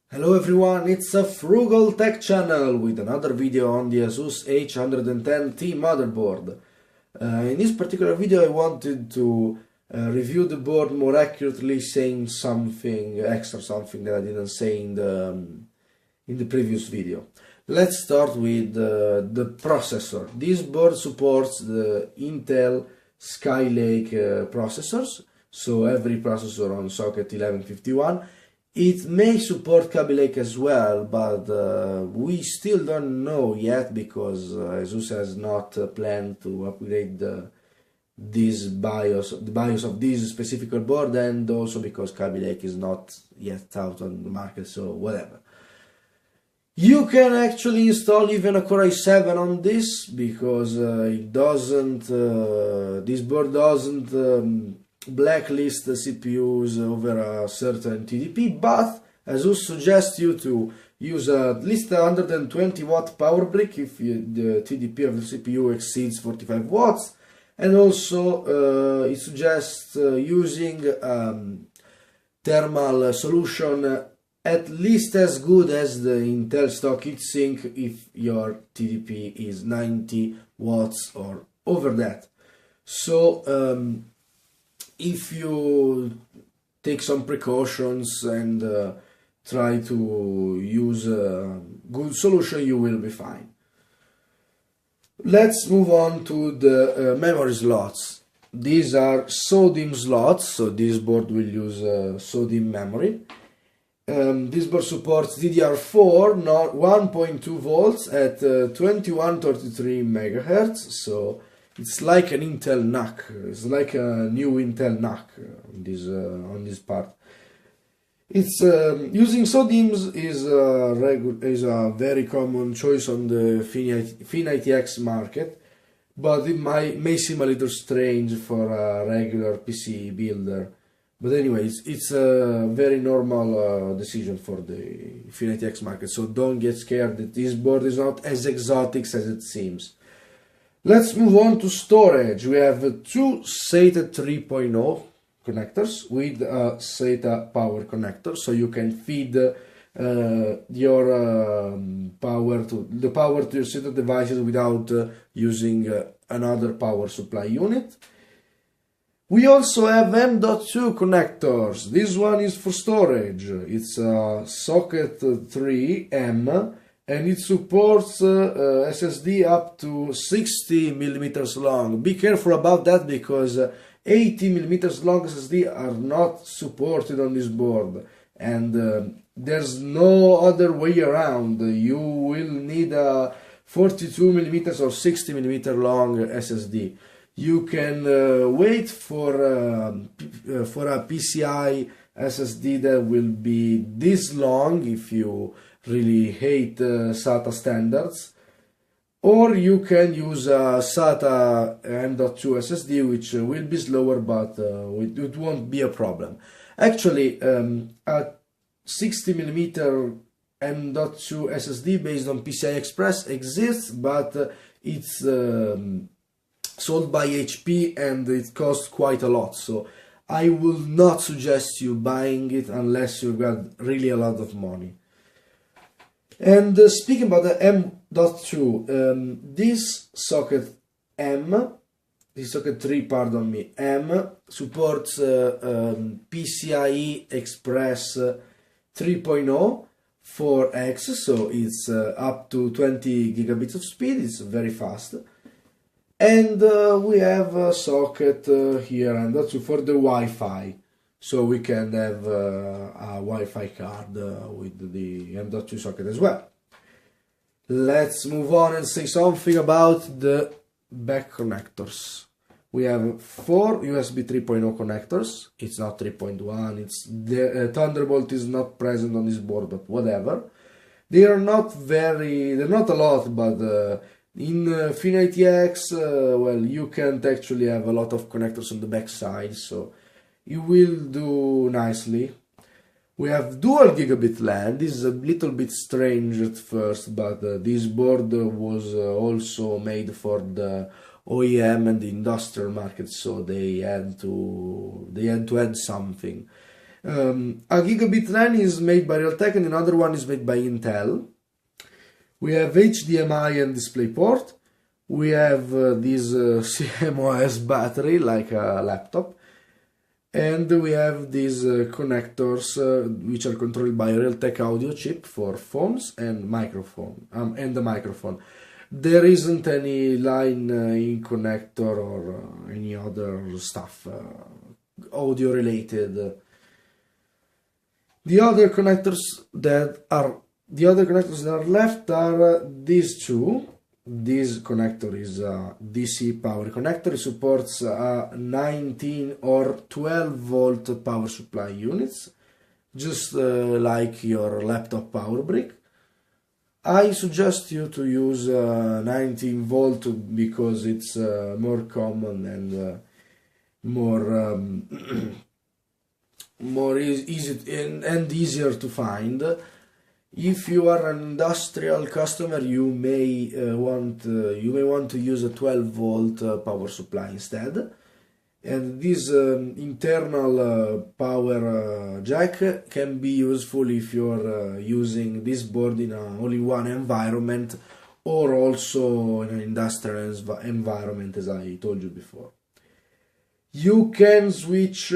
Hello everyone, it's a Frugal Tech channel with another video on the ASUS H110T motherboard. In this particular video I wanted to review the board more accurately, saying something that I didn't say in the previous video. Let's start with the processor. This board supports the Intel Skylake processors, so every processor on socket 1151. It may support Kaby Lake as well, but we still don't know yet because ASUS has not planned to upgrade the BIOS of this specific board, and also because Kaby Lake is not yet out on the market, so whatever. You can actually install even a Core i7 on this because this board doesn't blacklist the CPUs over a certain TDP, but ASUS suggests you to use at least a 120 watt power brick if the TDP of the CPU exceeds 45 watts, and also it suggests using thermal solution at least as good as the Intel stock heatsink if your TDP is 90 watts or over that. So if you take some precautions and try to use a good solution, you will be fine. Let's move on to the memory slots. These are SODIMM slots, so this board will use SODIMM memory. This board supports DDR4, not 1.2 volts at 2133 MHz, so it's like an Intel NUC. It's like a new Intel NUC on this part. It's using SODIMMs is a very common choice on the FinITX market, but it may seem a little strange for a regular PC builder. But anyways, it's a very normal decision for the FinITX market, so don't get scared that this board is not as exotic as it seems. Let's move on to storage. We have two SATA 3.0 connectors with a SATA power connector, so you can feed your power to your SATA devices without using another power supply unit. We also have M.2 connectors. This one is for storage. It's a socket 3M. And it supports SSD up to 60 millimeters long. Be careful about that because 80 millimeters long SSD are not supported on this board, and there's no other way around. You will need a 42 millimeters or 60 millimeter long SSD. You can wait for a PCI SSD that will be this long if you really hate SATA standards, or you can use a SATA M.2 SSD, which will be slower, but it won't be a problem. Actually, a 60mm M.2 SSD based on PCI Express exists, but it's sold by HP and it costs quite a lot, so I will not suggest you buying it unless you've got really a lot of money. And speaking about the M.2, this socket 3, M supports PCIe Express 3.0 4X, so it's up to 20 gigabits of speed, it's very fast. And we have a socket here and that's for the Wi-Fi. So we can have a Wi-Fi card with the M.2 socket as well. Let's move on and say something about the back connectors. We have 4 USB 3.0 connectors. It's not 3.1. The Thunderbolt is not present on this board, but whatever. They're not a lot, but in FinITX, well, you can't actually have a lot of connectors on the back side, so you will do nicely. We have dual Gigabit Lan. This is a little bit strange at first, but this board was also made for the OEM and the industrial market, so they had to add something. A Gigabit Lan is made by Realtek and another one is made by Intel. We have HDMI and DisplayPort. We have this CMOS battery like a laptop. And we have these connectors which are controlled by Realtek audio chip for phones and microphone and the microphone. There isn't any line in connector or any other stuff audio related. The other connectors that are left are these two. This connector is a DC power connector. It supports 19 or 12 volt power supply units, just like your laptop power brick. I suggest you to use 19 volt because it's more common and more easy and easier to find. If you are an industrial customer, you may want to use a 12 volt power supply instead. And this internal power jack can be useful if you're using this board in an all-in-one environment or also in an industrial environment, as I told you before. You can switch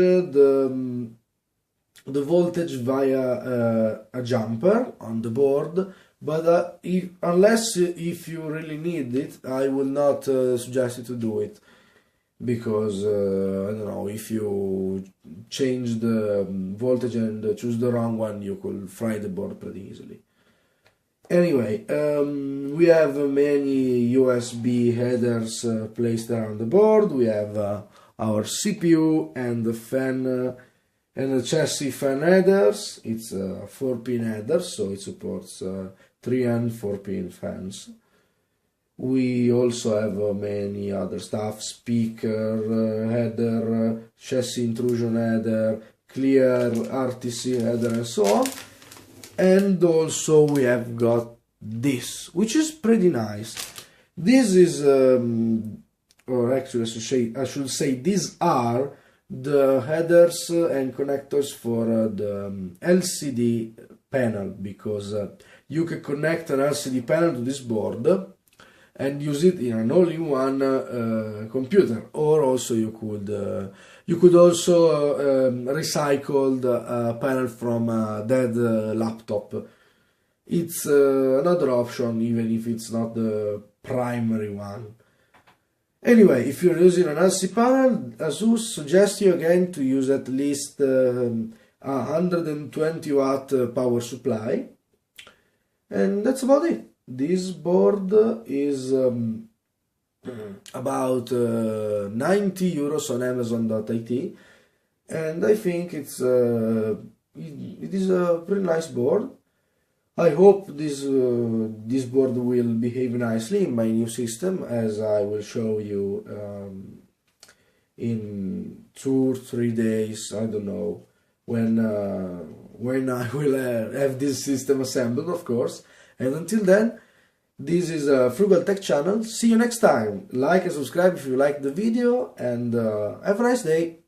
the voltage via a jumper on the board, but unless you really need it, I will not suggest you to do it, because I don't know, if you change the voltage and choose the wrong one, you could fry the board pretty easily. Anyway, we have many USB headers placed around the board. We have our CPU and the fan and the chassis fan headers. It's a 4-pin header, so it supports 3 and 4-pin fans. We also have many other stuff: speaker header, chassis intrusion header, clear RTC header, and so on. And also we have got this, which is pretty nice. This is, or actually I should say these are the headers and connectors for the LCD panel, because you can connect an LCD panel to this board and use it in an all-in-one computer, or also you could also recycle the panel from a dead laptop. It's another option, even if it's not the primary one. Anyway, if you're using an LCD panel, ASUS suggests you again to use at least 120 watt power supply, and that's about it. This board is about 90 euros on Amazon.it, and I think it is a pretty nice board. I hope this board will behave nicely in my new system, as I will show you in 2 or 3 days. I don't know when I will have this system assembled, of course. And until then, this is a Frugal Tech channel. See you next time. Like and subscribe if you liked the video, and have a nice day.